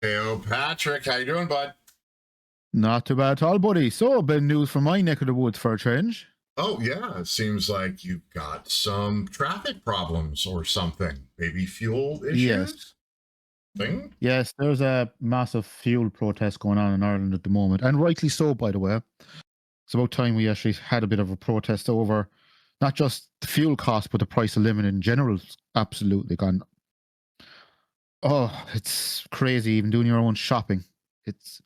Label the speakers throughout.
Speaker 1: Hey, Patrick, how you doing, bud?
Speaker 2: Not too bad at all, buddy. So, been news from my neck of the woods for a change.
Speaker 1: Oh, yeah, it seems like you've got some traffic problems or something. Maybe fuel issues?
Speaker 2: Yes.
Speaker 1: Thing?
Speaker 2: Yes, there's a massive fuel protest going on in Ireland at the moment, and rightly so, by the way. It's about time we actually had a bit of a protest over not just the fuel cost, but the price of living in general. Absolutely gone. Oh, it's crazy. Even doing your own shopping, it's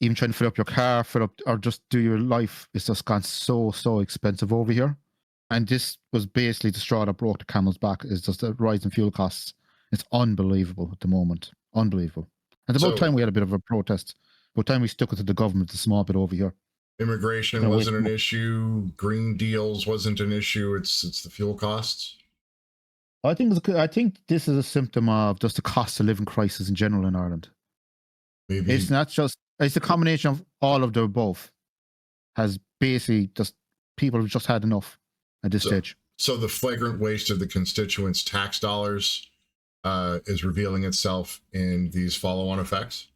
Speaker 2: even trying to fill up your car, fill up, or just do your life. It's just gone so expensive over here. And this was basically the straw that broke the camel's back. Is just the rise in fuel costs. It's unbelievable at the moment. Unbelievable. And it's about time we had a bit of a protest. About time we stuck it to the government a small bit over here.
Speaker 1: Immigration wasn't an issue. Green deals wasn't an issue. It's the fuel costs.
Speaker 2: I think this is a symptom of just the cost of living crisis in general in Ireland.
Speaker 1: Maybe
Speaker 2: it's not just, it's a combination of all of the above. Has basically just, people have just had enough at this stage.
Speaker 1: So the flagrant waste of the constituents' tax dollars is revealing itself in these follow-on effects?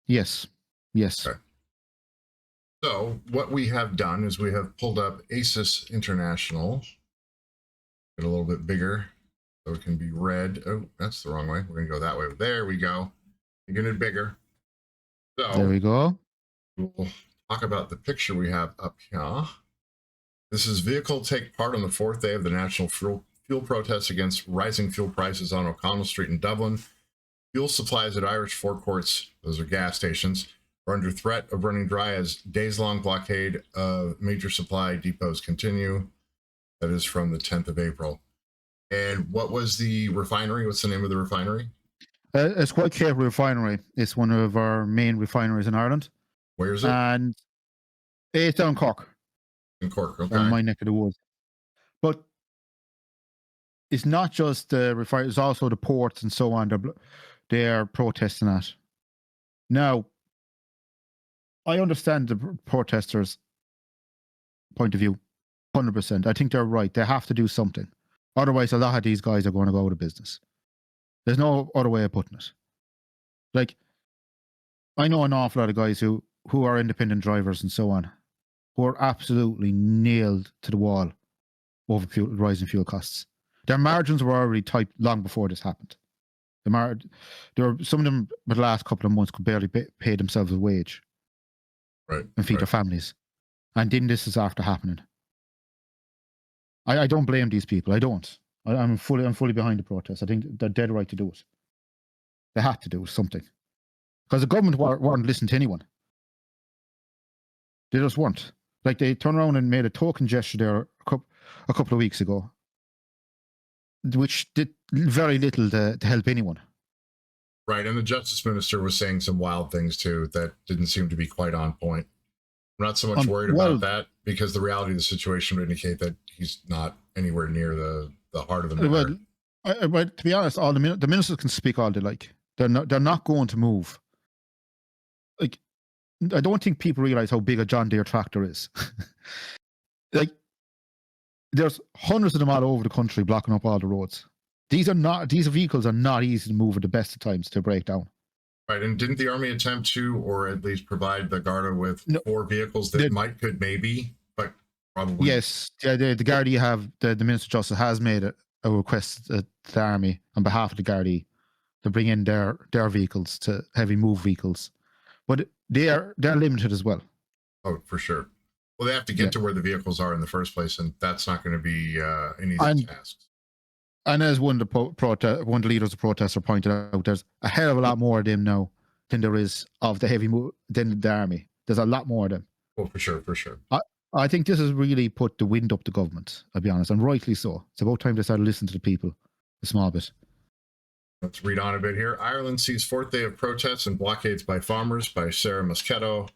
Speaker 2: Yes.
Speaker 1: Okay. So what we have done is we have pulled up ACES International. Get a little bit bigger so it can be read. Oh, that's the wrong way. We're going to go that way. There we go. Making it bigger. So
Speaker 2: there we go.
Speaker 1: We'll talk about the picture we have up here. This is vehicle take part on the fourth day of the national fuel protests against rising fuel prices on O'Connell Street in Dublin. Fuel supplies at Irish forecourts, those are gas stations, are under threat of running dry as days-long blockade of major supply depots continue. That is from the 10th of April. And what was the refinery? What's the name of the refinery?
Speaker 2: It's Whitegate Refinery. It's one of our main refineries in Ireland.
Speaker 1: Where is it?
Speaker 2: And it's down in Cork.
Speaker 1: In Cork, okay.
Speaker 2: Down my neck of the woods. But it's not just the refinery, it's also the ports and so on. They're protesting that. Now, I understand the protesters' point of view, 100%. I think they're right. They have to do something. Otherwise, a lot of these guys are going to go out of business. There's no other way of putting it. Like, I know an awful lot of guys who are independent drivers and so on, who are absolutely nailed to the wall over rising fuel costs. Their margins were already tight long before this happened. There were some of them, for the last couple of months, could barely pay themselves a wage,
Speaker 1: right,
Speaker 2: and feed their families. And then this is after happening. I don't blame these people. I don't. I'm fully behind the protest. I think they're dead right to do it. They had to do something, because the government weren't listening to anyone. They just weren't. Like, they turned around and made a token gesture there a couple of weeks ago, which did very little to help anyone.
Speaker 1: Right, and the Justice Minister was saying some wild things too that didn't seem to be quite on point. I'm not so much worried about that, because the reality of the situation would indicate that he's not anywhere near the heart of the matter.
Speaker 2: But to be honest, all the ministers can speak all they like. They're not going to move. Like, I don't think people realize how big a John Deere tractor is. Like, there's hundreds of them all over the country blocking up all the roads. These vehicles are not easy to move at the best of times to break down.
Speaker 1: Right, and didn't the Army attempt to, or at least provide the Garda with 4 vehicles that could maybe, but probably? Yes,
Speaker 2: the Gardaí have, the Minister of Justice has made a request to the Army on behalf of the Gardaí to bring in their vehicles, to heavy move vehicles, but they're limited as well.
Speaker 1: Oh, for sure. Well, they have to get to where the vehicles are in the first place, and that's not going to be an easy task.
Speaker 2: And as one of the leaders of protesters pointed out, there's a hell of a lot more of them now than there is of the than the Army. There's a lot more of them.
Speaker 1: Oh, for sure.
Speaker 2: I think this has really put the wind up the government, I'll be honest, and rightly so. It's about time they started listening to the people a small bit.
Speaker 1: Let's read on a bit here. Ireland sees fourth day of protests and blockades by farmers, by Sarah Moschetto,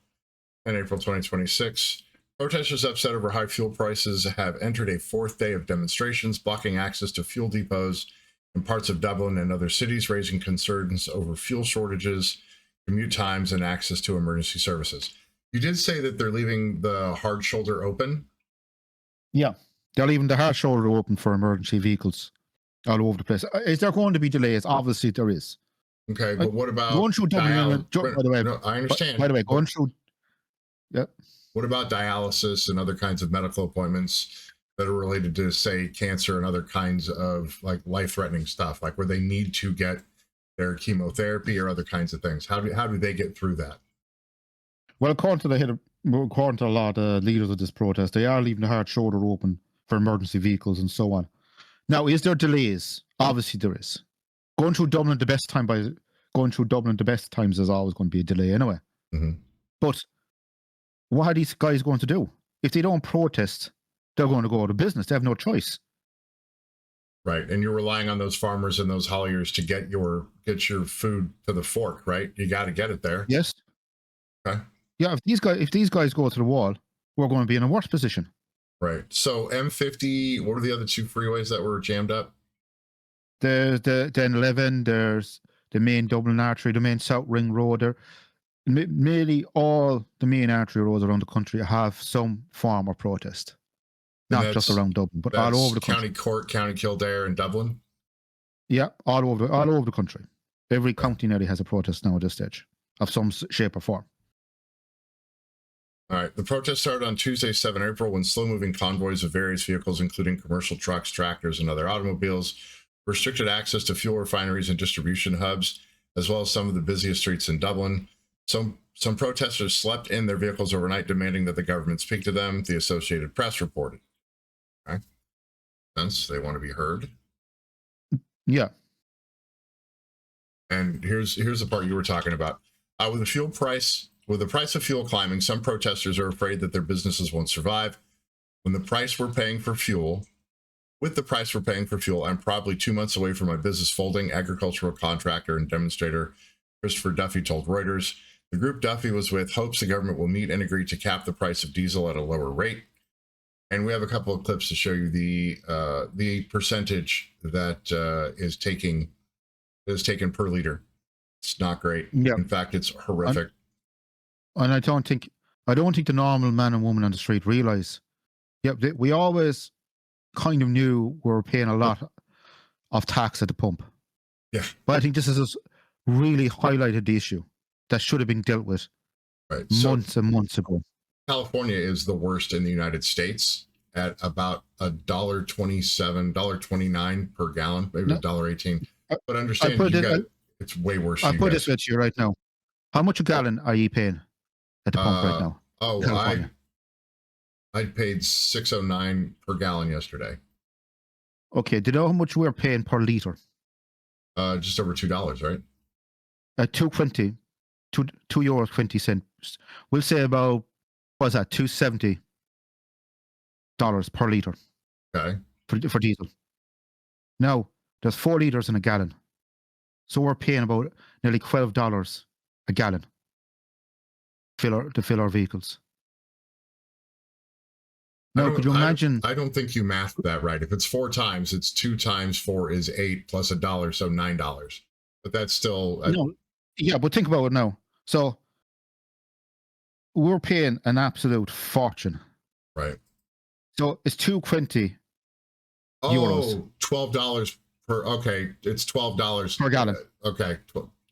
Speaker 1: in April 2026. Protesters upset over high fuel prices have entered a fourth day of demonstrations, blocking access to fuel depots in parts of Dublin and other cities, raising concerns over fuel shortages, commute times, and access to emergency services. You did say that they're leaving the hard shoulder open?
Speaker 2: Yeah, they're leaving the hard shoulder open for emergency vehicles all over the place. Is there going to be delays? Obviously there is.
Speaker 1: Okay, but what about
Speaker 2: going through Dublin, by the way,
Speaker 1: No, I understand.
Speaker 2: by the way, going through, yeah.
Speaker 1: What about dialysis and other kinds of medical appointments that are related to, say, cancer and other kinds of like life-threatening stuff, like where they need to get their chemotherapy or other kinds of things? How do they get through that?
Speaker 2: Well, according to a lot of leaders of this protest, they are leaving the hard shoulder open for emergency vehicles and so on. Now, is there delays? Obviously, there is. Going through Dublin the best times is always going to be a delay anyway.
Speaker 1: Mm-hmm.
Speaker 2: But what are these guys going to do? If they don't protest, they're going to go out of business. They have no choice.
Speaker 1: Right, and you're relying on those farmers and those Hauliers to get your food to the fork, right? You got to get it there.
Speaker 2: Yes.
Speaker 1: Okay.
Speaker 2: Yeah, if these guys go to the wall, we're going to be in a worse position.
Speaker 1: Right. So M50, what are the other two freeways that were jammed up?
Speaker 2: There's the N11, there's the main Dublin artery, the main South Ring Road. Nearly all the main artery roads around the country have some form of protest. Not just around Dublin, but all over the country.
Speaker 1: County Cork, County Kildare, and Dublin?
Speaker 2: Yeah, all over the country. Every county nearly has a protest now at this stage of some shape or form.
Speaker 1: All right. The protest started on Tuesday, 7 April, when slow-moving convoys of various vehicles, including commercial trucks, tractors, and other automobiles, restricted access to fuel refineries and distribution hubs, as well as some of the busiest streets in Dublin. Some protesters slept in their vehicles overnight, demanding that the government speak to them, the Associated Press reported. Okay. Since they want to be heard.
Speaker 2: Yeah.
Speaker 1: And here's the part you were talking about. With the price of fuel climbing, some protesters are afraid that their businesses won't survive. With the price we're paying for fuel, I'm probably 2 months away from my business folding, agricultural contractor and demonstrator Christopher Duffy told Reuters. The group Duffy was with hopes the government will meet and agree to cap the price of diesel at a lower rate. And we have a couple of clips to show you the percentage that is taken per liter. It's not great.
Speaker 2: Yeah.
Speaker 1: In fact, it's horrific.
Speaker 2: And I don't think the normal man and woman on the street realize. Yeah, we always kind of knew we were paying a lot of tax at the pump.
Speaker 1: Yeah.
Speaker 2: But I think this has really highlighted the issue that should have been dealt with months and months ago.
Speaker 1: California is the worst in the United States at about $1.27, $1.29 per gallon, maybe $1.18. But understand, it's way worse.
Speaker 2: I'll put this with you right now. How much a gallon are you paying at the pump right now?
Speaker 1: Oh, I paid $6.09 per gallon yesterday.
Speaker 2: Okay, do you know how much we're paying per liter?
Speaker 1: Just over $2, right?
Speaker 2: €2.20, €2.20. We'll say about, what's that, $2.70 per liter.
Speaker 1: Okay.
Speaker 2: For diesel. Now, there's 4 liters in a gallon. So we're paying about nearly $12 a gallon to fill our vehicles. Now, could you imagine?
Speaker 1: I don't think you mathed that right. If it's 4 times, it's 2 times 4 is 8 plus $1, so $9. But that's still
Speaker 2: no. Yeah, but think about it now. So we're paying an absolute fortune.
Speaker 1: Right.
Speaker 2: So it's €2.20.
Speaker 1: Oh, $12 per. Okay, it's $12
Speaker 2: per gallon.
Speaker 1: Okay,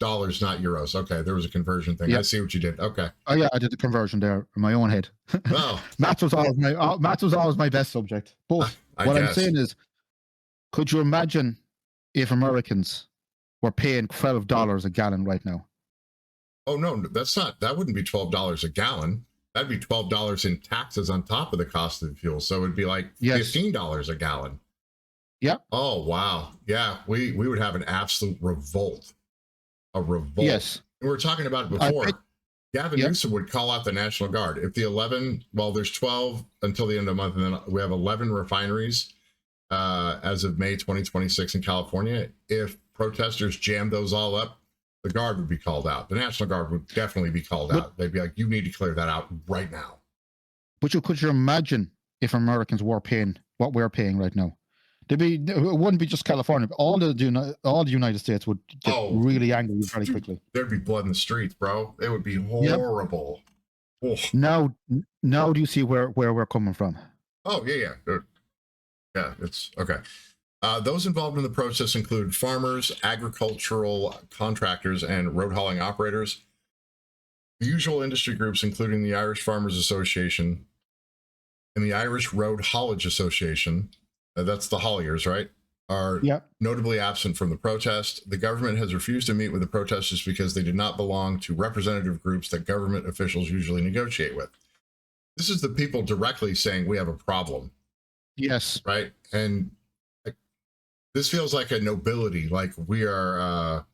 Speaker 1: $12, not euros. Okay, there was a conversion thing. Yeah. I see what you did. Okay.
Speaker 2: Oh yeah, I did the conversion there in my own head.
Speaker 1: Well,
Speaker 2: maths was always my best subject. But what I'm saying is, could you imagine if Americans were paying $12 a gallon right now?
Speaker 1: Oh no, that wouldn't be $12 a gallon. That'd be $12 in taxes on top of the cost of the fuel. So it'd be like $15 a gallon.
Speaker 2: Yeah.
Speaker 1: Oh wow. Yeah, we would have an absolute revolt. A revolt.
Speaker 2: Yes.
Speaker 1: We were talking about it before. Gavin Newsom would call out the National Guard. If there's 12 until the end of the month, and then we have 11 refineries as of May 2026 in California. If protesters jam those all up, the Guard would be called out. The National Guard would definitely be called out. They'd be like, you need to clear that out right now.
Speaker 2: But could you imagine if Americans were paying what we're paying right now? It wouldn't be just California, but all the United States would get really angry very quickly.
Speaker 1: There'd be blood in the streets, bro. It would be horrible.
Speaker 2: Yep. Now do you see where we're coming from?
Speaker 1: Oh, yeah. Yeah, it's okay. Those involved in the protest include farmers, agricultural contractors, and road hauling operators. The usual industry groups, including the Irish Farmers Association and the Irish Road Haulage Association, that's the Hauliers, right, are notably absent from the protest. The government has refused to meet with the protesters because they did not belong to representative groups that government officials usually negotiate with. This is the people directly saying we have a problem.
Speaker 2: Yes.
Speaker 1: Right? And this feels like a nobility, like we are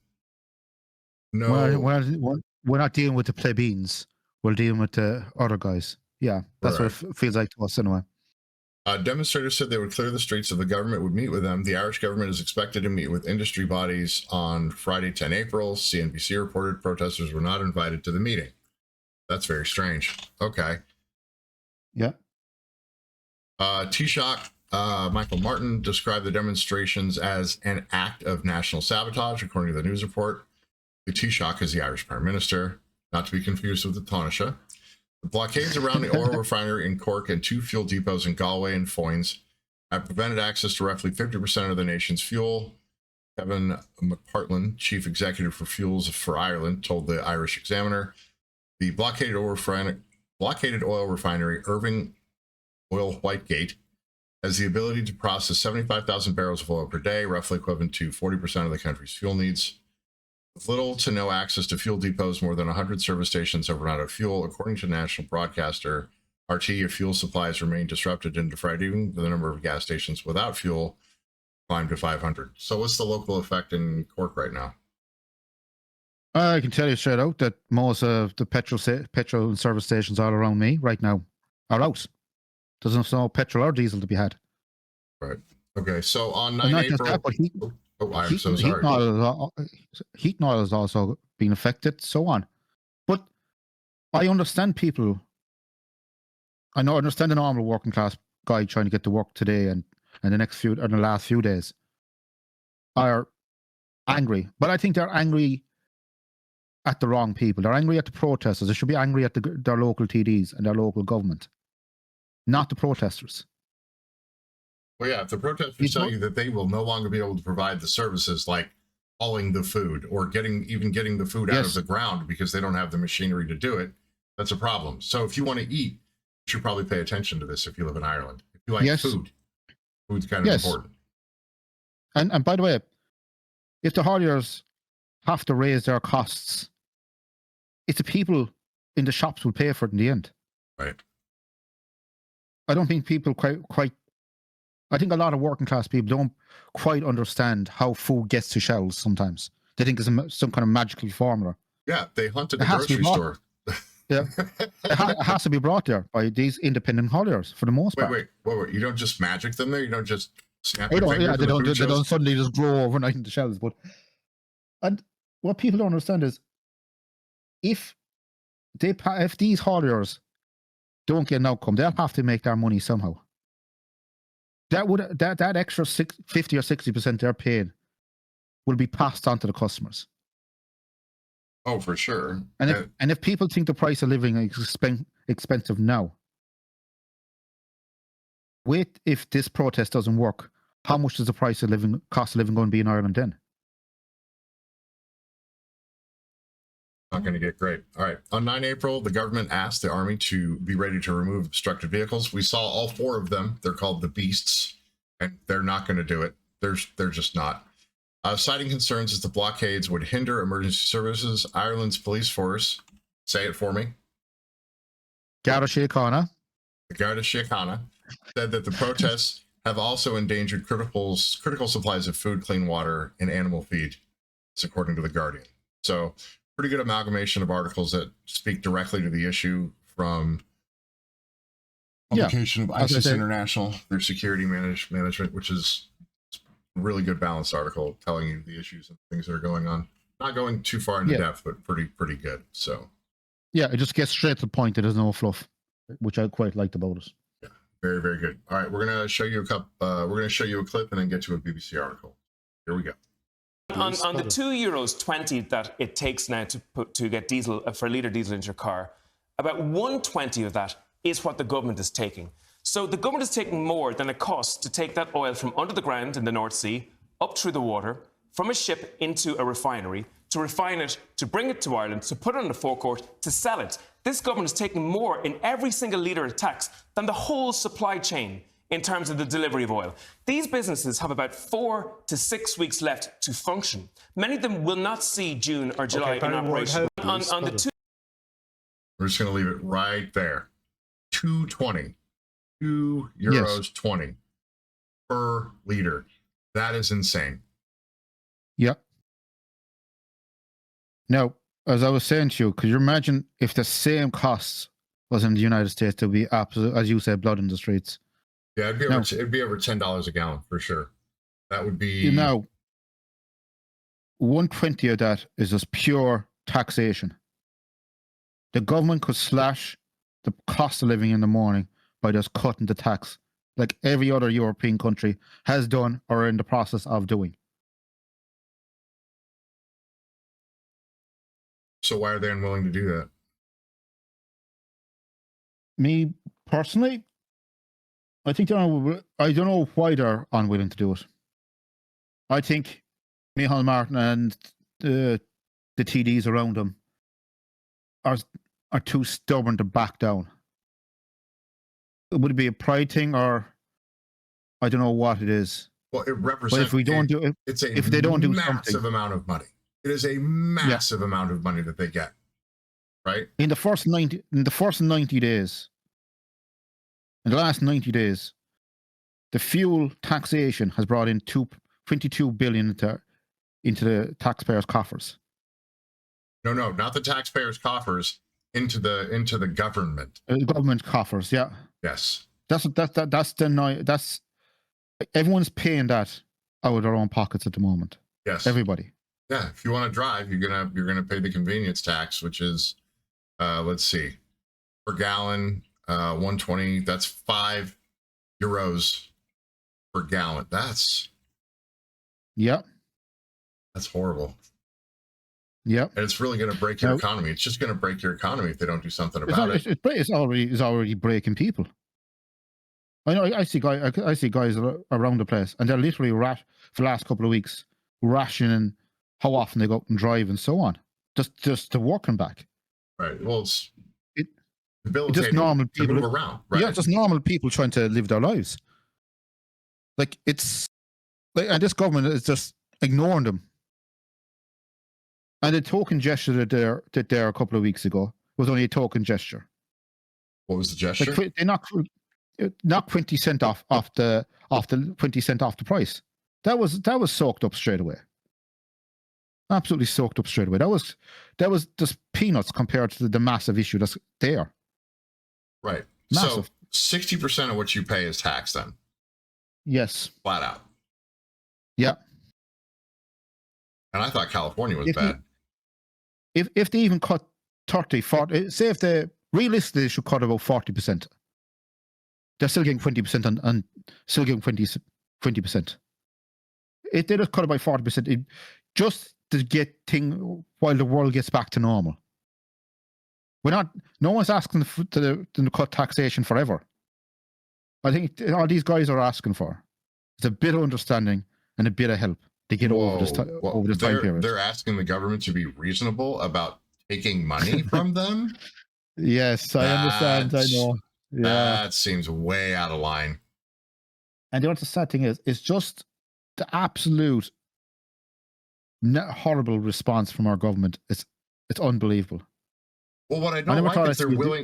Speaker 2: we're not dealing with the plebeians. We're dealing with the other guys. Yeah, that's what it feels like to us anyway.
Speaker 1: Demonstrators said they would clear the streets if the government would meet with them. The Irish government is expected to meet with industry bodies on Friday, 10 April. CNBC reported protesters were not invited to the meeting. That's very strange. Okay.
Speaker 2: Yeah.
Speaker 1: Taoiseach Micheál Martin described the demonstrations as an act of national sabotage, according to the news report. The Taoiseach is the Irish Prime Minister, not to be confused with the Taoiseach. The blockades around the oil refinery in Cork and 2 fuel depots in Galway and Foynes have prevented access to roughly 50% of the nation's fuel. Kevin McPartland, Chief Executive for Fuels for Ireland, told the Irish Examiner the blockaded oil refinery, Irving Oil Whitegate, has the ability to process 75,000 barrels of oil per day, roughly equivalent to 40% of the country's fuel needs. With little to no access to fuel depots, more than 100 service stations have run out of fuel. According to national broadcaster RT, if fuel supplies remain disrupted into Friday evening, the number of gas stations without fuel climbed to 500. So what's the local effect in Cork right now?
Speaker 2: I can tell you straight out that most of the petrol and service stations all around me right now are out. There's no petrol or diesel to be had.
Speaker 1: Right. Okay. So on 9 April...
Speaker 2: Just that, but
Speaker 1: I'm so sorry.
Speaker 2: Heat and oil has also been affected, so on. But I understand people. I understand the normal working class guy trying to get to work today and the last few days are angry. But I think they're angry at the wrong people. They're angry at the protesters. They should be angry at their local TDs and their local government, not the protesters.
Speaker 1: Well, yeah, if the protesters tell you that they will no longer be able to provide the services like hauling the food or getting the food out of the ground because they don't have the machinery to do it, that's a problem. So if you want to eat, you should probably pay attention to this if you live in Ireland. If you like food's kind of important.
Speaker 2: And by the way, if the hauliers have to raise their costs, it's the people in the shops will pay for it in the end.
Speaker 1: Right.
Speaker 2: I don't think people quite I think a lot of working class people don't quite understand how food gets to shelves sometimes. They think it's some kind of magical formula.
Speaker 1: Yeah, they hunt at the grocery store.
Speaker 2: Yeah, it has to be brought there by these independent hauliers for the most part.
Speaker 1: Wait. You don't just magic them there? You don't just snap
Speaker 2: your
Speaker 1: finger?
Speaker 2: Yeah, they don't suddenly just grow overnight in the shelves. And what people don't understand is if these hauliers don't get an outcome, they'll have to make their money somehow. That extra 50 or 60% they're paying will be passed on to the customers.
Speaker 1: Oh, for sure.
Speaker 2: And if people think the price of living is expensive now, wait, if this protest doesn't work, how much is the cost of living going to be in Ireland then?
Speaker 1: Not going to get great. All right. On 9 April, the government asked the army to be ready to remove obstructed vehicles. We saw all 4 of them. They're called the Beasts, and they're not going to do it. They're just not. Citing concerns as the blockades would hinder emergency services, Ireland's police force, say it for me.
Speaker 2: Garda Síochána.
Speaker 1: The Garda Síochána said that the protests have also endangered critical supplies of food, clean water, and animal feed. It's according to The Guardian. So pretty good amalgamation of articles that speak directly to the issue from publication of ISIS International, their security management, which is a really good balanced article telling you the issues and things that are going on. Not going too far into depth, but pretty good. So
Speaker 2: yeah, it just gets straight to the point. There's no fluff, which I quite liked about it.
Speaker 1: Yeah, very, very good. All right, we're gonna show you we're gonna show you a clip and then get to a BBC article. Here we go.
Speaker 3: On the €2.20 that it takes now to get diesel for a litre diesel into your car, about 1.20 of that is what the government is taking. So the government is taking more than it costs to take that oil from under the ground in the North Sea, up through the water, from a ship into a refinery, to refine it, to bring it to Ireland, to put it on the forecourt, to sell it. This government is taking more in every single litre of tax than the whole supply chain in terms of the delivery of oil. These businesses have about 4 to 6 weeks left to function. Many of them will not see June or July in operation. On the two
Speaker 1: We're just going to leave it right there. 2.20. €2 20 per litre. That is insane.
Speaker 2: Yep. Now, as I was saying to you, could you imagine if the same costs was in the United States, there'd be absolute, as you said, blood in the streets.
Speaker 1: Yeah, it'd be over $10 a gallon for sure. That would be.
Speaker 2: Now, 120 of that is just pure taxation. The government could slash the cost of living in the morning by just cutting the tax, like every other European country has done or are in the process of doing.
Speaker 1: So why are they unwilling to do that?
Speaker 2: Me personally, I think I don't know why they're unwilling to do it. I think Micheál Martin and the TDs around him are too stubborn to back down. Would it be a pride thing, or I don't know what it is?
Speaker 1: Well, it represents.
Speaker 2: But if we don't do it, if they don't do
Speaker 1: massive
Speaker 2: something,
Speaker 1: amount of money. It is a massive amount of money that they get, right?
Speaker 2: In the first 90 days, in the last 90 days, the fuel taxation has brought in 22 billion into the taxpayers' coffers.
Speaker 1: No, not the taxpayers' coffers, into the government.
Speaker 2: Government coffers, yeah.
Speaker 1: Yes.
Speaker 2: That's everyone's paying that out of their own pockets at the moment.
Speaker 1: Yes.
Speaker 2: Everybody.
Speaker 1: Yeah. If you want to drive, you're gonna pay the convenience tax, which is let's see, per gallon, 120. That's €5 per gallon. That's horrible.
Speaker 2: Yep.
Speaker 1: And it's really going to break your economy. It's just going to break your economy if they don't do something about it.
Speaker 2: It's already breaking people. I know. I see guys around the place, and they're literally for the last couple of weeks rationing how often they go out and drive and so on, just to work and back.
Speaker 1: Right. Well, it's
Speaker 2: just normal people
Speaker 1: to move around. Right.
Speaker 2: Yeah, just normal people trying to live their lives. Like and this government is just ignoring them. And the token gesture that they did a couple of weeks ago was only a token gesture.
Speaker 1: What was the gesture?
Speaker 2: Like, they knocked 20 cent off the 20 cent off the price. That was soaked up straight away. Absolutely soaked up straight away. That was just peanuts compared to the massive issue that's there.
Speaker 1: Right.
Speaker 2: Massive.
Speaker 1: So 60% of what you pay is tax then?
Speaker 2: Yes.
Speaker 1: Flat out.
Speaker 2: Yeah.
Speaker 1: And I thought California was bad.
Speaker 2: If they even cut 30, 40, say if they realistically should cut about 40%, they're still getting 20% and still getting 20%. If they just cut it by 40%, just to get thing while the world gets back to normal. No one's asking to cut taxation forever. I think all these guys are asking for is a bit of understanding and a bit of help to get over this time period.
Speaker 1: They're asking the government to be reasonable about taking money from them?
Speaker 2: Yes, I understand. I know. Yeah.
Speaker 1: That seems way out of line.
Speaker 2: And you know what the sad thing is? It's just the absolute horrible response from our government. It's unbelievable.
Speaker 1: Well, what I don't like is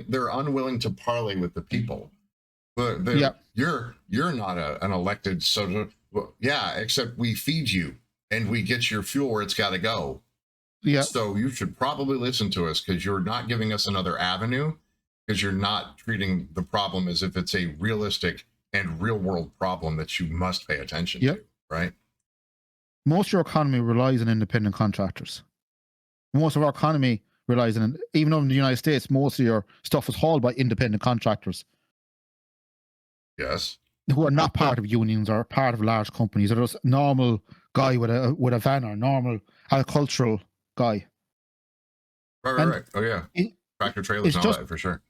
Speaker 1: they're unwilling to parley with the people. But you're not an elected except we feed you and we get your fuel where it's got to go. Yeah. So you should probably listen to us because you're not giving us another avenue, because you're not treating the problem as if it's a realistic and real world problem that you must pay attention to, right?
Speaker 2: Most of your economy relies on independent contractors. Most of our economy relies on, even in the United States, most of your stuff is hauled by independent contractors.
Speaker 1: Yes.
Speaker 2: Who are not part of unions or part of large companies. They're just a normal guy with a van or normal agricultural guy.
Speaker 1: Right. Oh, yeah. Tractor trailers and all that, for sure.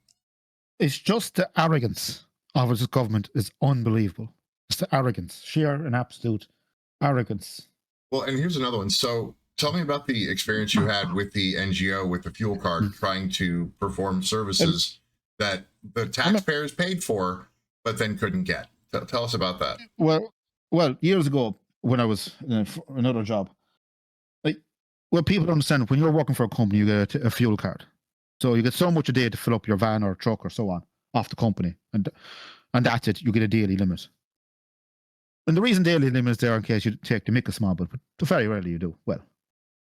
Speaker 2: It's just the arrogance of this government is unbelievable. It's the arrogance, sheer and absolute arrogance.
Speaker 1: Well, and here's another one. So tell me about the experience you had with the NGO, with the fuel card, trying to perform services that the taxpayers paid for, but then couldn't get. Tell us about that.
Speaker 2: Well, years ago when I was in another job, people don't understand, when you're working for a company, you get a fuel card. So you get so much a day to fill up your van or truck or so on off the company, and that's it. You get a daily limit. And the reason daily limit is there in case you take the mick small, but very rarely you do. Well,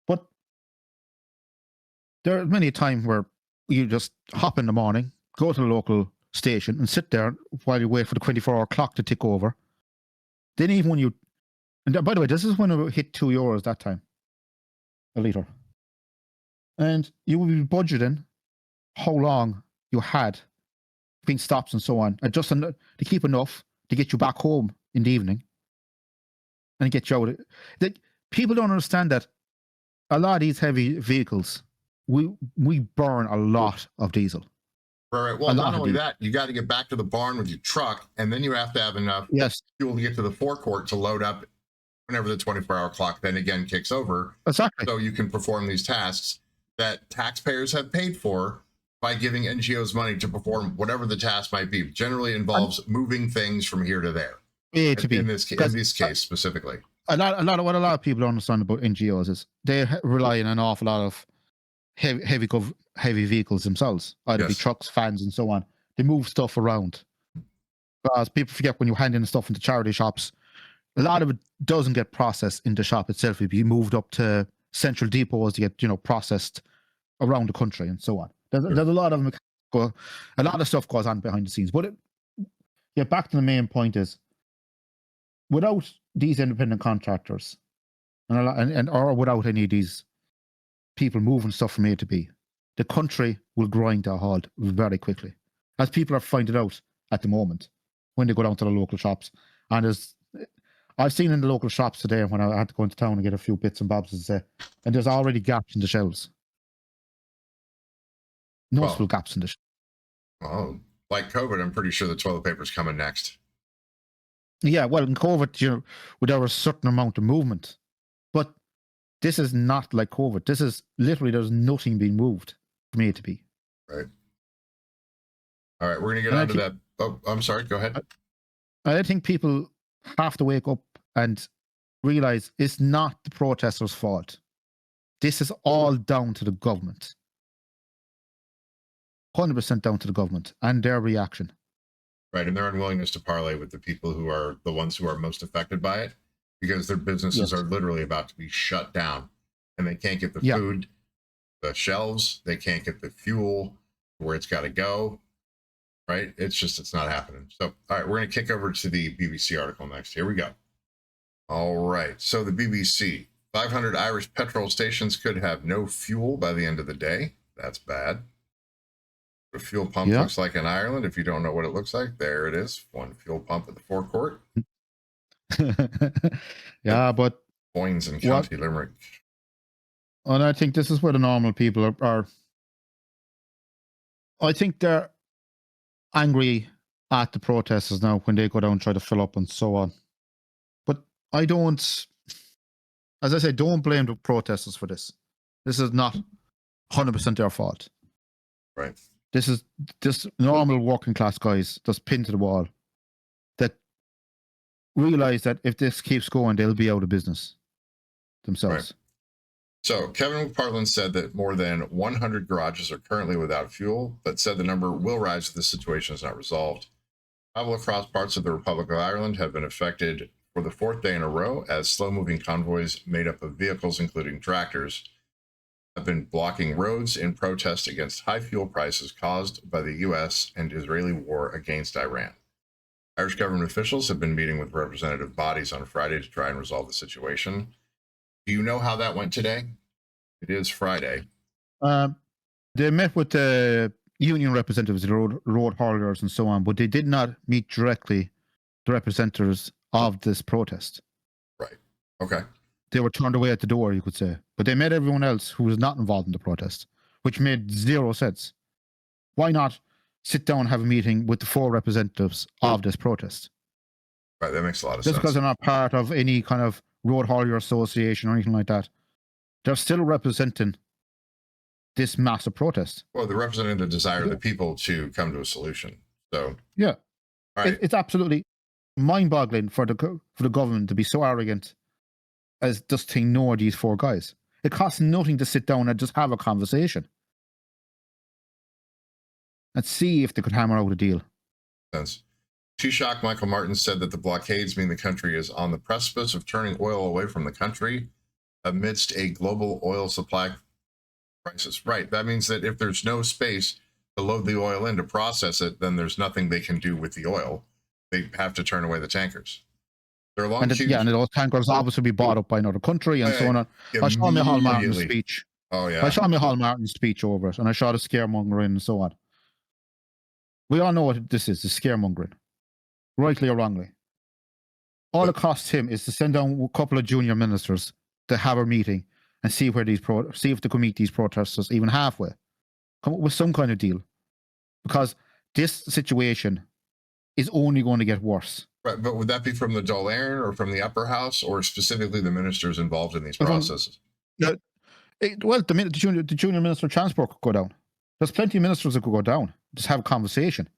Speaker 2: but there are many a time where you just hop in the morning, go to the local station and sit there while you wait for the 24-hour clock to tick over. Then even when and by the way, this is when it hit €2 that time, a litre. And you will be budgeting how long you had between stops and so on, and just to keep enough to get you back home in the evening and get you out. People don't understand that a lot of these heavy vehicles, we burn a lot of diesel.
Speaker 1: Right. Well, not only that, you got to get back to the barn with your truck, and then you have to have enough fuel to get to the forecourt to load up whenever the 24-hour clock then again kicks over.
Speaker 2: Exactly.
Speaker 1: So you can perform these tasks that taxpayers have paid for by giving NGOs money to perform whatever the task might be. Generally involves moving things from here to there.
Speaker 2: A to B.
Speaker 1: In this case specifically.
Speaker 2: What a lot of people don't understand about NGOs is they rely on an awful lot of heavy vehicles themselves, either be trucks, vans, and so on. They move stuff around. Because people forget, when you hand in stuff into charity shops, a lot of it doesn't get processed in the shop itself. It'd be moved up to central depots to get processed around the country and so on. There's a lot of stuff goes on behind the scenes. But back to the main point is, without these independent contractors or without any of these people moving stuff from A to B, the country will grind to a halt very quickly, as people are finding out at the moment when they go down to the local shops. And I've seen in the local shops today when I had to go into town and get a few bits and bobs, and there's already gaps in the shelves. Noticeable gaps in the shelves.
Speaker 1: Oh, like COVID, I'm pretty sure the toilet paper's coming next.
Speaker 2: Yeah, well, in COVID, there was a certain amount of movement, but this is not like COVID. This is literally, there's nothing being moved from A to B.
Speaker 1: Right. All right, we're going to get on to that. Oh, I'm sorry. Go ahead.
Speaker 2: I think people have to wake up and realize it's not the protesters' fault. This is all down to the government. 100% down to the government and their reaction.
Speaker 1: Right, and their unwillingness to parlay with the people who are the ones who are most affected by it, because their businesses are literally about to be shut down, and they can't get the food, the shelves, they can't get the fuel where it's got to go, right? It's not happening. So, all right, we're going to kick over to the BBC article next. Here we go. All right, so the BBC, 500 Irish petrol stations could have no fuel by the end of the day. That's bad. A fuel pump looks like in Ireland. If you don't know what it looks like, there it is. One fuel pump at the forecourt.
Speaker 2: But
Speaker 1: Foynes in County Limerick.
Speaker 2: And I think this is where the normal people are. I think they're angry at the protesters now when they go down and try to fill up and so on. But I don't, as I say, don't blame the protesters for this. This is not 100% their fault.
Speaker 1: Right.
Speaker 2: This is just normal working class guys just pinned to the wall that realize that if this keeps going, they'll be out of business themselves.
Speaker 1: Right. So Kevin McPartland said that more than 100 garages are currently without fuel, but said the number will rise if the situation is not resolved. Travel across parts of the Republic of Ireland have been affected for the fourth day in a row as slow-moving convoys made up of vehicles, including tractors, have been blocking roads in protest against high fuel prices caused by the U.S. and Israeli war against Iran. Irish government officials have been meeting with representative bodies on Friday to try and resolve the situation. Do you know how that went today? It is Friday.
Speaker 2: They met with the union representatives, the road hauliers and so on, but they did not meet directly the representatives of this protest.
Speaker 1: Right. Okay.
Speaker 2: They were turned away at the door, you could say. But they met everyone else who was not involved in the protest, which made zero sense. Why not sit down and have a meeting with the 4 representatives of this protest.
Speaker 1: Right, that makes a lot of
Speaker 2: Just
Speaker 1: sense.
Speaker 2: because they're not part of any kind of road haulier association or anything like that, they're still representing this massive protest.
Speaker 1: Well, they're representing the desire of the people to come to a solution. So
Speaker 2: yeah,
Speaker 1: all right.
Speaker 2: It's absolutely mind-boggling for the government to be so arrogant as just to ignore these 4 guys. It costs nothing to sit down and just have a conversation and see if they could hammer out a deal.
Speaker 1: Sense. Taoiseach Micheál Martin said that the blockades mean the country is on the precipice of turning oil away from the country amidst a global oil supply crisis. Right. That means that if there's no space to load the oil in to process it, then there's nothing they can do with the oil. They have to turn away the tankers. They're long
Speaker 2: and
Speaker 1: queues.
Speaker 2: and those tankers obviously be bought up by another country and so on. I saw Micheál Martin's speech.
Speaker 1: Oh, yeah.
Speaker 2: I saw Micheál Martin's speech over it, and I saw the scaremongering and so on. We all know what this is, the scaremongering, rightly or wrongly. All it costs him is to send down a couple of junior ministers to have a meeting and see where see if they can meet these protesters even halfway. Come up with some kind of deal. Because this situation is only going to get worse.
Speaker 1: Right, but would that be from the Dáil or from the upper house, or specifically the ministers involved in these processes?
Speaker 2: Well, the junior minister of transport could go down. There's plenty of ministers that could go down. Just have a conversation.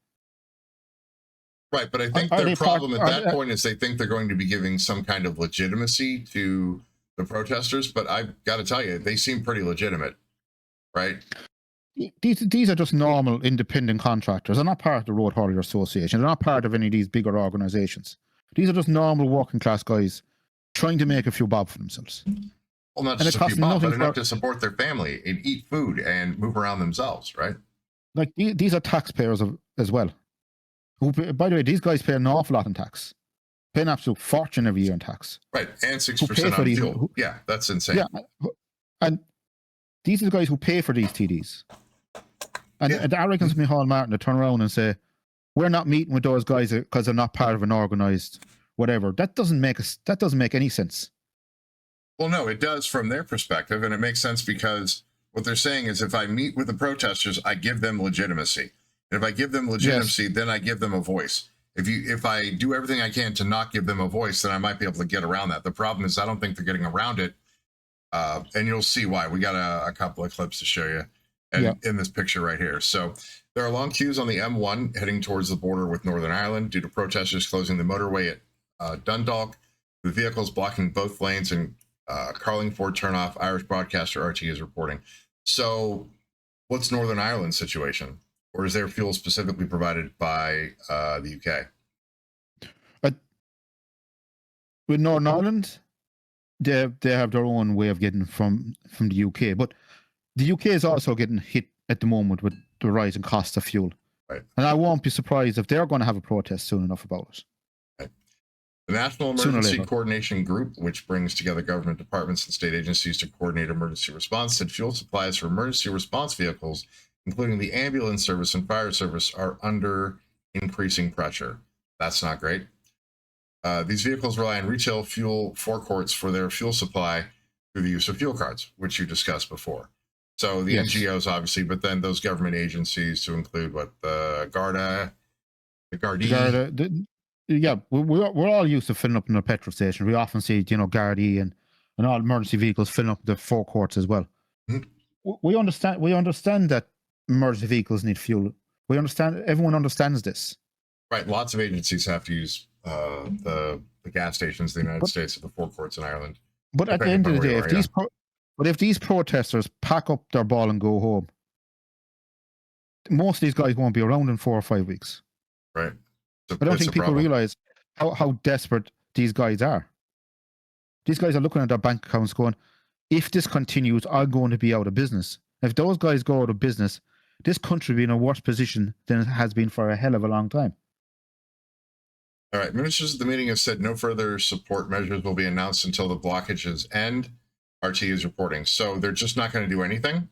Speaker 1: Right, but I think their problem at that point is they think they're going to be giving some kind of legitimacy to the protesters, but I've got to tell you, they seem pretty legitimate, right?
Speaker 2: These are just normal independent contractors. They're not part of the Road Haulier Association. They're not part of any of these bigger organisations. These are just normal working class guys trying to make a few bob for themselves.
Speaker 1: Well, not just a few bob, but enough to support their family and eat food and move around themselves, right?
Speaker 2: Like these are taxpayers as well. Who, by the way, these guys pay an awful lot in tax. Pay an absolute fortune every year in tax.
Speaker 1: Right, and 6% on fuel. Yeah, that's insane.
Speaker 2: Yeah, and these are the guys who pay for these TDs. And the arrogance of Micheál Martin to turn around and say, we're not meeting with those guys because they're not part of an organised whatever. That doesn't make any sense.
Speaker 1: Well, no, it does from their perspective, and it makes sense because what they're saying is if I meet with the protesters, I give them legitimacy. And if I give them legitimacy, then I give them a voice. If I do everything I can to not give them a voice, then I might be able to get around that. The problem is I don't think they're getting around it, and you'll see why. We got a couple of clips to show you in this picture right here. So there are long queues on the M1 heading towards the border with Northern Ireland due to protesters closing the motorway at Dundalk, with vehicles blocking both lanes and Carlingford turnoff. Irish broadcaster RT is reporting. So what's Northern Ireland's situation? Or is their fuel specifically provided by the UK?
Speaker 2: With Northern Ireland, they have their own way of getting from the UK. But the UK is also getting hit at the moment with the rising cost of fuel.
Speaker 1: Right.
Speaker 2: And I won't be surprised if they're going to have a protest soon enough about it.
Speaker 1: Right. The National Emergency Coordination Group, which brings together government departments and state agencies to coordinate emergency response, said fuel supplies for emergency response vehicles, including the ambulance service and fire service, are under increasing pressure. That's not great. These vehicles rely on retail fuel forecourts for their fuel supply through the use of fuel cards, which you discussed before. So the NGOs, obviously, but then those government agencies to include the Garda, the Gardaí.
Speaker 2: We're all used to filling up in the petrol station. We often see, Gardaí and all emergency vehicles filling up the forecourts as well. Mm-hmm. We understand that emergency vehicles need fuel. Everyone understands this.
Speaker 1: Right. Lots of agencies have to use the gas stations in the United States at the forecourts in Ireland.
Speaker 2: But at the end of the day, if these protesters pack up their ball and go home, most of these guys won't be around in 4 or 5 weeks.
Speaker 1: Right.
Speaker 2: I don't think people realize how desperate these guys are. These guys are looking at their bank accounts going, if this continues, I'm going to be out of business. If those guys go out of business, this country will be in a worse position than it has been for a hell of a long time.
Speaker 1: All right. Ministers at the meeting have said no further support measures will be announced until the blockages end. RT is reporting. So they're just not going to do anything?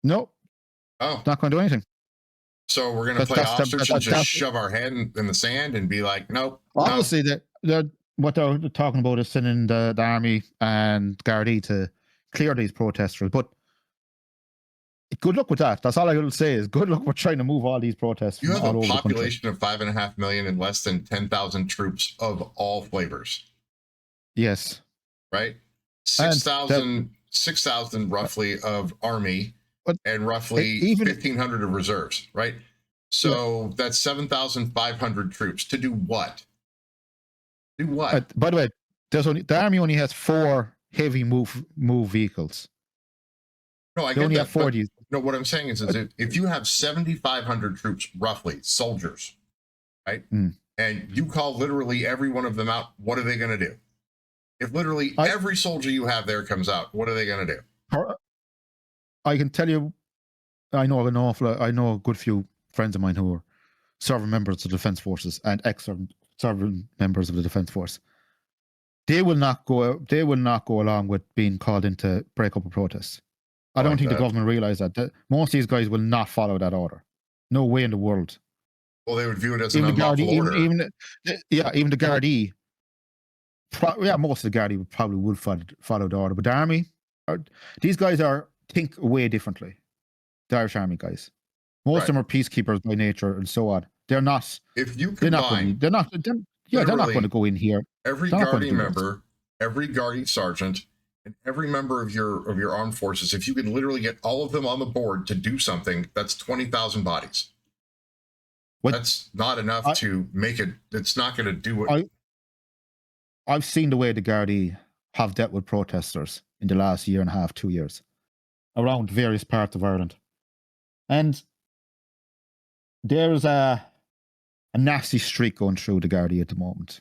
Speaker 2: No.
Speaker 1: Oh.
Speaker 2: Not going to do anything.
Speaker 1: So we're going to play ostrich and just shove our head in the sand and be like, nope.
Speaker 2: Honestly, what they're talking about is sending the army and Gardaí to clear these protesters. But good luck with that. That's all I will say is good luck with trying to move all these protests
Speaker 1: You
Speaker 2: from
Speaker 1: have
Speaker 2: all
Speaker 1: a
Speaker 2: over the country.
Speaker 1: population of 5.5 million and less than 10,000 troops of all flavors,
Speaker 2: Yes.
Speaker 1: right?
Speaker 2: And
Speaker 1: 6,000 roughly of army
Speaker 2: But
Speaker 1: and roughly
Speaker 2: even
Speaker 1: 1,500 of reserves, right? So that's 7,500 troops to do what? Do what?
Speaker 2: by the way, the army only has 4 heavy move vehicles.
Speaker 1: No, I
Speaker 2: They
Speaker 1: get
Speaker 2: only
Speaker 1: that.
Speaker 2: have 4 of these.
Speaker 1: No, what I'm saying is if you have 7,500 troops, roughly, soldiers, right? And you call literally every one of them out, what are they going to do? If literally every soldier you have there comes out, what are they going to do?
Speaker 2: I can tell you, I know a good few friends of mine who are serving members of the Defence Forces and ex-serving members of the Defence Force. They will not go along with being called in to break up a protest. I don't think the government realize that most of these guys will not follow that order. No way in the world.
Speaker 1: Well, they would view it as an unlawful order.
Speaker 2: Even the Gardaí. Most of the Gardaí would follow the order, but the army, these guys think way differently. The Irish Army guys, most of them are peacekeepers by nature and so on. They're not.
Speaker 1: If you combine,
Speaker 2: they're not going to go in here.
Speaker 1: Every Gardaí member, every Gardaí sergeant, and every member of your armed forces, if you could literally get all of them on the board to do something, that's 20,000 bodies. That's not enough to make it. It's not going to do it.
Speaker 2: I've seen the way the Gardaí have dealt with protesters in the last year and a half, 2 years, around various parts of Ireland, and there is a nasty streak going through the Gardaí at the moment,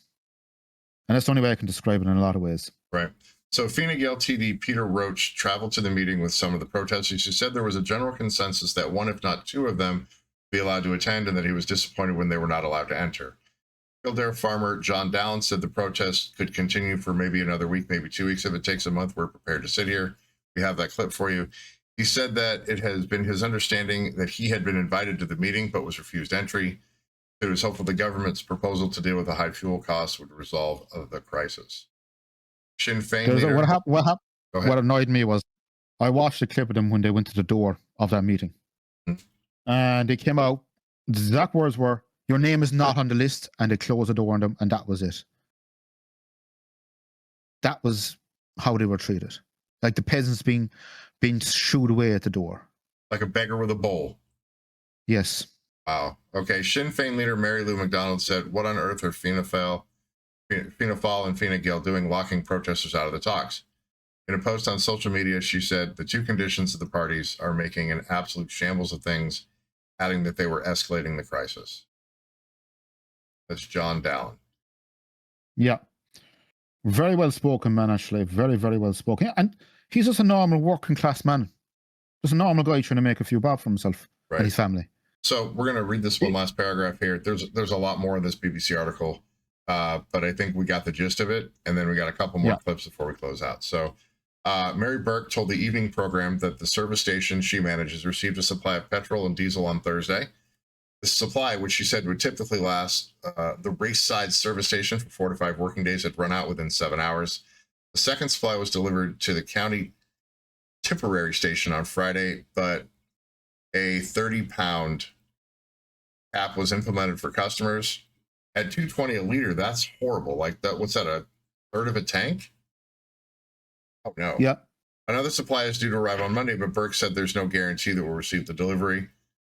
Speaker 2: and that's the only way I can describe it in a lot of ways.
Speaker 1: Right. So Fine Gael TD Peter Roach traveled to the meeting with some of the protesters. He said there was a general consensus that one, if not two of them, be allowed to attend, and that he was disappointed when they were not allowed to enter. Kildare farmer John Dallin said the protest could continue for maybe another week, maybe 2 weeks. If it takes a month, we're prepared to sit here. We have that clip for you. He said that it has been his understanding that he had been invited to the meeting but was refused entry. It was hopeful the government's proposal to deal with the high fuel costs would resolve the crisis. Sinn Féin leader...
Speaker 2: What annoyed me was I watched the clip of them when they went to the door of that meeting. And they came out, the exact words were, "Your name is not on the list," and they closed the door on them, and that was it. That was how they were treated. Like the peasants being shooed away at the door.
Speaker 1: Like a beggar with a bowl.
Speaker 2: Yes.
Speaker 1: Wow. Okay. Sinn Féin leader Mary Lou McDonald said, "What on earth are Fianna Fáil and Fine Gael doing, locking protesters out of the talks?" In a post on social media, she said the two conditions of the parties are making an absolute shambles of things, adding that they were escalating the crisis. That's John Dallin.
Speaker 2: Yeah. Very well spoken man, actually. Very, very well spoken. And he's just a normal working class man. Just a normal guy trying to make a few bob for himself and his family.
Speaker 1: So we're going to read this one last paragraph here. There's a lot more in this BBC article, but I think we got the gist of it. And then we got a couple more clips before we close out. So Mary Burke told the evening program that the service station she manages received a supply of petrol and diesel on Thursday. The supply, which she said would typically last the race-side service station for 4 to 5 working days, had run out within 7 hours. The second supply was delivered to the county Tipperary station on Friday, but a 30-pound cap was implemented for customers at $2.20 a liter. That's horrible. Like that, what's that? A third of a tank? Oh no.
Speaker 2: Yeah.
Speaker 1: Another supply is due to arrive on Monday, but Burke said there's no guarantee that we'll receive the delivery.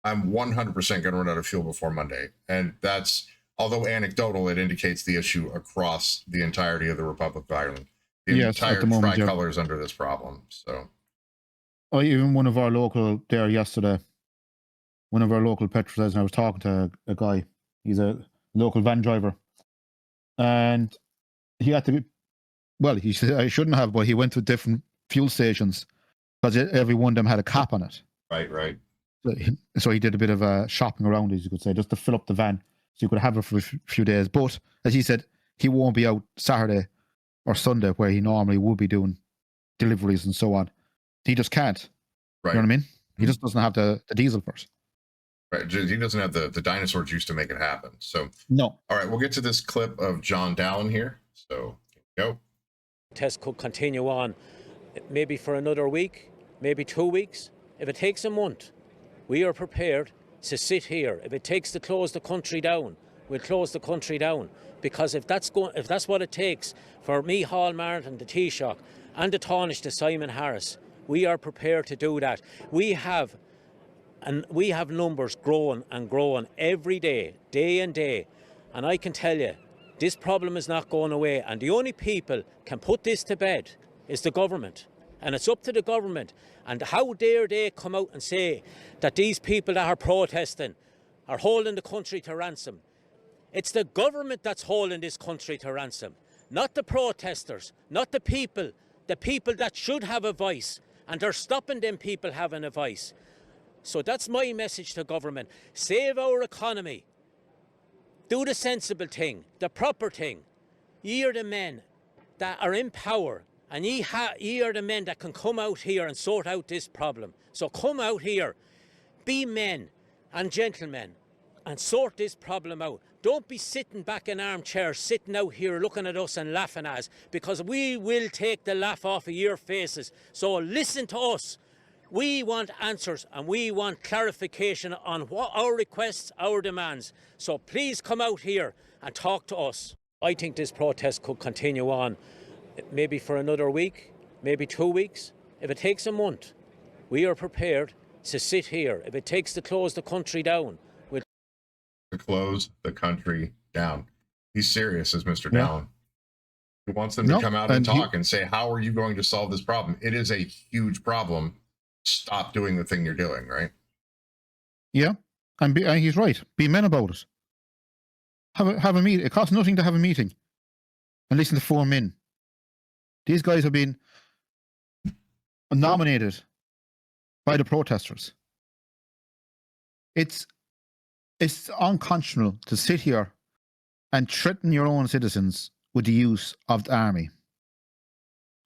Speaker 1: I'm 100% going to run out of fuel before Monday. And that's, although anecdotal, it indicates the issue across the entirety of the Republic of Ireland. The entire tricolor is under this problem. So,
Speaker 2: even one of our local there yesterday, one of our local petrol stations, I was talking to a guy. He's a local van driver. And he had to be, well, he said I shouldn't have, but he went to different fuel stations because every one of them had a cap on it.
Speaker 1: Right.
Speaker 2: So he did a bit of shopping around, as you could say, just to fill up the van so you could have it for a few days. But as he said, he won't be out Saturday or Sunday where he normally would be doing deliveries and so on. He just can't.
Speaker 1: Right.
Speaker 2: You know what I mean? He just doesn't have the diesel for it.
Speaker 1: Right. He doesn't have the dinosaur juice to make it happen. So,
Speaker 2: no.
Speaker 1: All right. We'll get to this clip of John Dallin here. So, here we go.
Speaker 4: Tests could continue on maybe for another week, maybe 2 weeks. If it takes a month, we are prepared to sit here. If it takes to close the country down, we'll close the country down. Because if that's what it takes for Micheál Martin, the Taoiseach, and the Taoiseach, to Simon Harris, we are prepared to do that. We have numbers growing and growing every day, day and day. And I can tell you, this problem is not going away. And the only people can put this to bed is the government. And it's up to the government. And how dare they come out and say that these people that are protesting are holding the country to ransom? It's the government that's holding this country to ransom, not the protesters, not the people that should have a voice. And they're stopping them people having a voice. So that's my message to government. Save our economy. Do the sensible thing, the proper thing. Ye are the men that are in power, and ye are the men that can come out here and sort out this problem. So come out here, be men and gentlemen, and sort this problem out. Don't be sitting back in armchairs, sitting out here looking at us and laughing at us, because we will take the laugh off of your faces. So listen to us. We want answers and we want clarification on what our requests, our demands. So please come out here and talk to us. I think this protest could continue on maybe for another week, maybe 2 weeks. If it takes a month, we are prepared to sit here. If it takes to close the country down, we'll
Speaker 1: close the country down. He's serious, as Mr.
Speaker 2: Yeah.
Speaker 1: Dallin. He wants them to come out and talk and say, how are you going to solve this problem? It is a huge problem. Stop doing the thing you're doing, right?
Speaker 2: Yeah, and he's right. Be men about it. Have a meeting. It costs nothing to have a meeting and listen to 4 men. These guys have been nominated by the protesters. It's unconscionable to sit here and threaten your own citizens with the use of the army.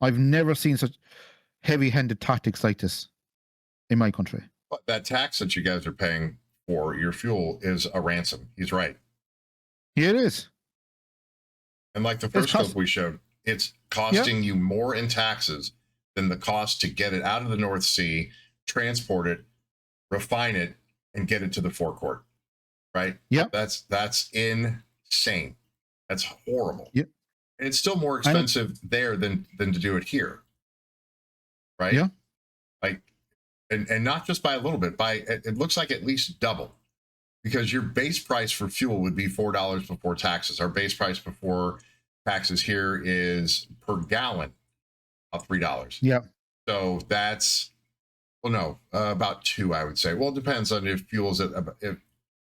Speaker 2: I've never seen such heavy-handed tactics like this in my country.
Speaker 1: But that tax that you guys are paying for your fuel is a ransom. He's right.
Speaker 2: Yeah, it is.
Speaker 1: And like the first clip we showed, it's costing you more in taxes than the cost to get it out of the North Sea, transport it, refine it, and get it to the forecourt. Right?
Speaker 2: Yeah.
Speaker 1: That's insane. That's horrible.
Speaker 2: Yeah.
Speaker 1: And it's still more expensive there than to do it here. Right?
Speaker 2: Yeah.
Speaker 1: Like, and not just by a little bit, it looks like at least double, because your base price for fuel would be $4 before taxes. Our base price before taxes here is per gallon of $3.
Speaker 2: Yeah.
Speaker 1: So that's, about 2, I would say. Well, it depends on if fuel's at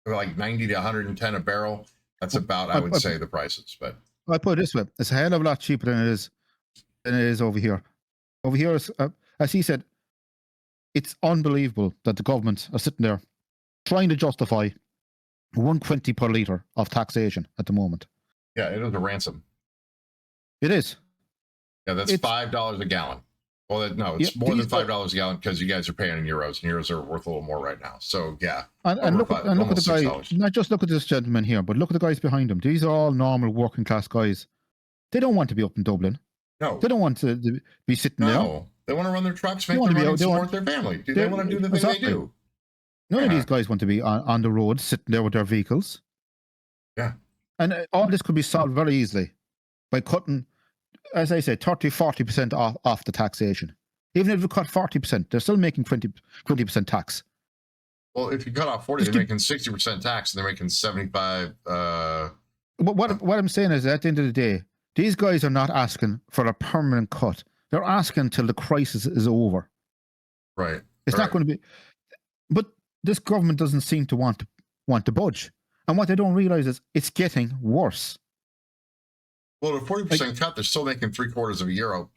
Speaker 1: like 90 to 110 a barrel. That's about, I would say, the prices. But
Speaker 2: I put it this way: it's a hell of a lot cheaper than it is over here. Over here, as he said, it's unbelievable that the government are sitting there trying to justify 120 per litre of taxation at the moment.
Speaker 1: Yeah, it is a ransom.
Speaker 2: It is.
Speaker 1: Yeah, that's $5 a gallon. Well, it's more than $5 a gallon because you guys are paying in euros, and euros are worth a little more right now. So yeah,
Speaker 2: and look at the guy.
Speaker 1: $6.
Speaker 2: Not just look at this gentleman here, but look at the guys behind him. These are all normal working class guys. They don't want to be up in Dublin.
Speaker 1: No,
Speaker 2: they don't want to be sitting there.
Speaker 1: No, they want to run their trucks, make their money, and support their family. They want to do the thing they do.
Speaker 2: None of these guys want to be on the road, sitting there with their vehicles.
Speaker 1: Yeah.
Speaker 2: And all this could be solved very easily by cutting, as I say, 30-40% off the taxation. Even if you cut 40%, they're still making 20% tax.
Speaker 1: Well, if you cut off 40, they're making 60% tax, and they're making 75.
Speaker 2: What I'm saying is, at the end of the day, these guys are not asking for a permanent cut. They're asking till the crisis is over.
Speaker 1: Right.
Speaker 2: It's not going to be. But this government doesn't seem to want to budge. And what they don't realize is it's getting worse.
Speaker 1: Well, a 40% cut, they're still making €0.75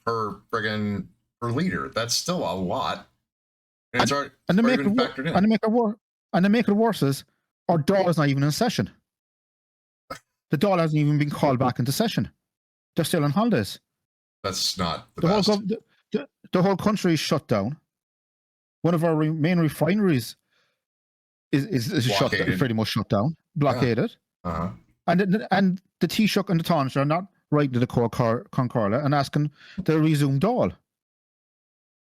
Speaker 1: per liter. That's still a lot. And it's already been factored in.
Speaker 2: And to make it worse is our dollar's not even in session. The dollar hasn't even been called back into session. They're still on holidays.
Speaker 1: That's not the best.
Speaker 2: The whole country is shut down. One of our main refineries is shut down, pretty much shut down, blockaded.
Speaker 1: Yeah. Uh-huh.
Speaker 2: And the Taoiseach and the Taoiseach are not writing to the Cork Concordia and asking to resume Dáil.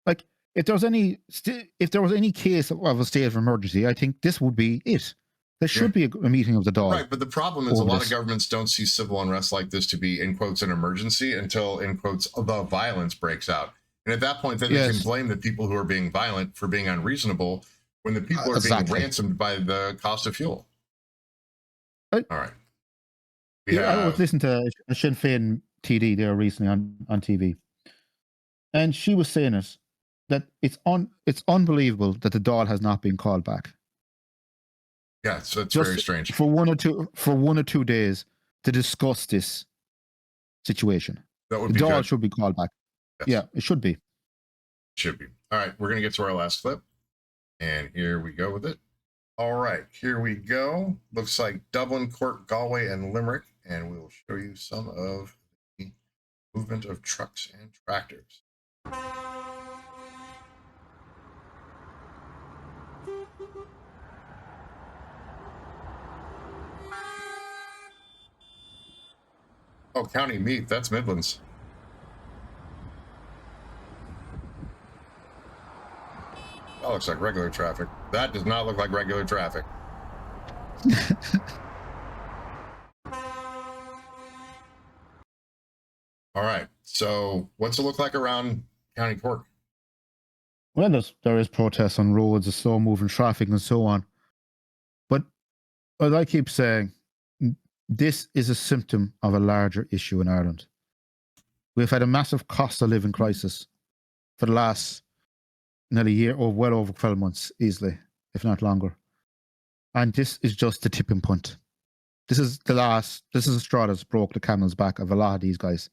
Speaker 2: Like, if there was any case of a state of emergency, I think this would be it. There should be a meeting of the Dáil.
Speaker 1: Right, but the problem is a lot of governments don't see civil unrest like this to be, in quotes, an emergency until, in quotes, the violence breaks out. And at that point, then they can blame the people who are being violent for being unreasonable when the people are being ransomed by the cost of fuel. All right.
Speaker 2: I was listening to a Sinn Féin TD there recently on TV. And she was saying that it's unbelievable that the Dáil has not been called back.
Speaker 1: Yeah, so it's very strange.
Speaker 2: For one or two days to discuss this situation.
Speaker 1: That would
Speaker 2: the
Speaker 1: be
Speaker 2: Dáil
Speaker 1: good.
Speaker 2: should be called back. Yes. Yeah, it should be.
Speaker 1: Should be. All right, we're going to get to our last clip. And here we go with it. All right, here we go. Looks like Dublin, Cork, Galway, and Limerick. And we will show you some of the movement of trucks and tractors. Oh, County Meath, that's Midlands. That looks like regular traffic. That does not look like regular traffic. All right. So what's it look like around County Cork?
Speaker 2: Well, there is protests on roads, the slow moving traffic and so on. But as I keep saying, this is a symptom of a larger issue in Ireland. We've had a massive cost of living crisis for the last nearly year, or well over 12 months, easily, if not longer. And this is just the tipping point. This is a straw that's broke the camel's back of a lot of these guys.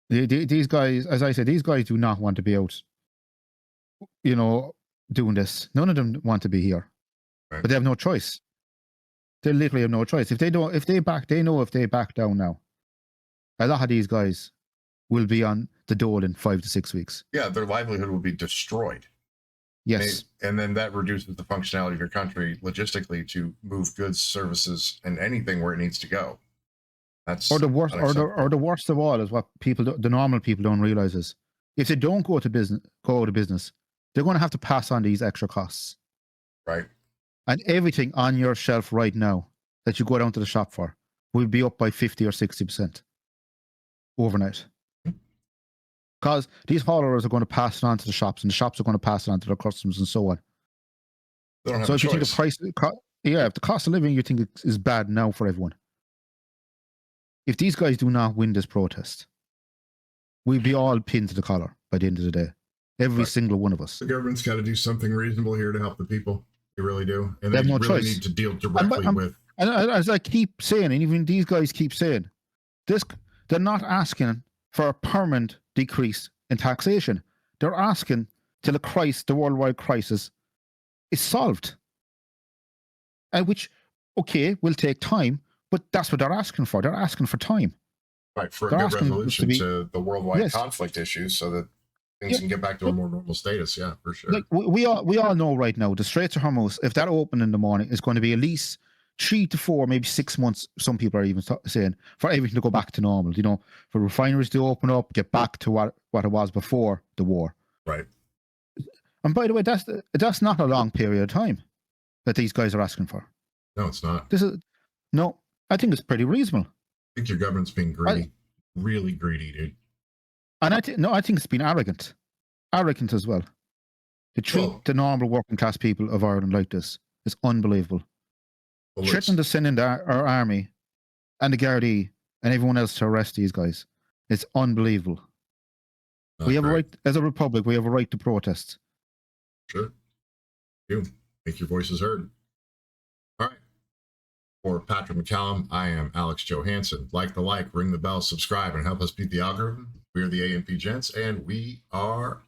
Speaker 2: These guys, as I said, these guys do not want to be out, doing this. None of them want to be here, right. But they have no choice. They literally have no choice. They know if they back down now, a lot of these guys will be on the dole in 5 to 6 weeks.
Speaker 1: Yeah, their livelihood will be destroyed.
Speaker 2: Yes.
Speaker 1: And then that reduces the functionality of your country logistically to move goods, services, and anything where it needs to go. That's
Speaker 2: the worst of all is what the normal people don't realize is if they don't go to business, they're going to have to pass on these extra costs.
Speaker 1: Right.
Speaker 2: And everything on your shelf right now that you go down to the shop for will be up by 50 or 60% overnight. Because these haulers are going to pass it on to the shops, and the shops are going to pass it on to their customers, and so on.
Speaker 1: They don't have
Speaker 2: so
Speaker 1: a
Speaker 2: if
Speaker 1: choice.
Speaker 2: You think if the cost of living you think is bad now for everyone, if these guys do not win this protest, we'll be all pinned to the collar by the end of the day. Every single one of us.
Speaker 1: The government's got to do something reasonable here to help the people. They really do, and they
Speaker 2: have no
Speaker 1: really
Speaker 2: choice.
Speaker 1: need to deal directly with.
Speaker 2: And as I keep saying, and even these guys keep saying, they're not asking for a permanent decrease in taxation. They're asking till the worldwide crisis is solved. And which, will take time, but that's what they're asking for. They're asking for time.
Speaker 1: Right, for a good resolution to the worldwide conflict issues so that things can get back to a more normal status. Yeah, for sure.
Speaker 2: Like we all know right now, the Strait of Hormuz, if that open in the morning, is going to be at least 3 to 4, maybe 6 months, some people are even saying, for everything to go back to normal, for refineries to open up, get back to what it was before the war.
Speaker 1: Right.
Speaker 2: And by the way, that's not a long period of time that these guys are asking for.
Speaker 1: No, it's not.
Speaker 2: I think it's pretty reasonable.
Speaker 1: I think your government's being greedy. Really greedy, dude.
Speaker 2: And I think it's been arrogant as well. To treat the normal working class people of Ireland like this is unbelievable. Threatening to send in our army and the Gardaí and everyone else to arrest these guys. It's unbelievable. We have a right, as a republic, we have a right to protest.
Speaker 1: Sure. You make your voices heard. All right. For Patrick McCallum, I am Alex Johansson. Like, ring the bell, subscribe, and help us beat the algorithm. We are the A&P Gents, and we are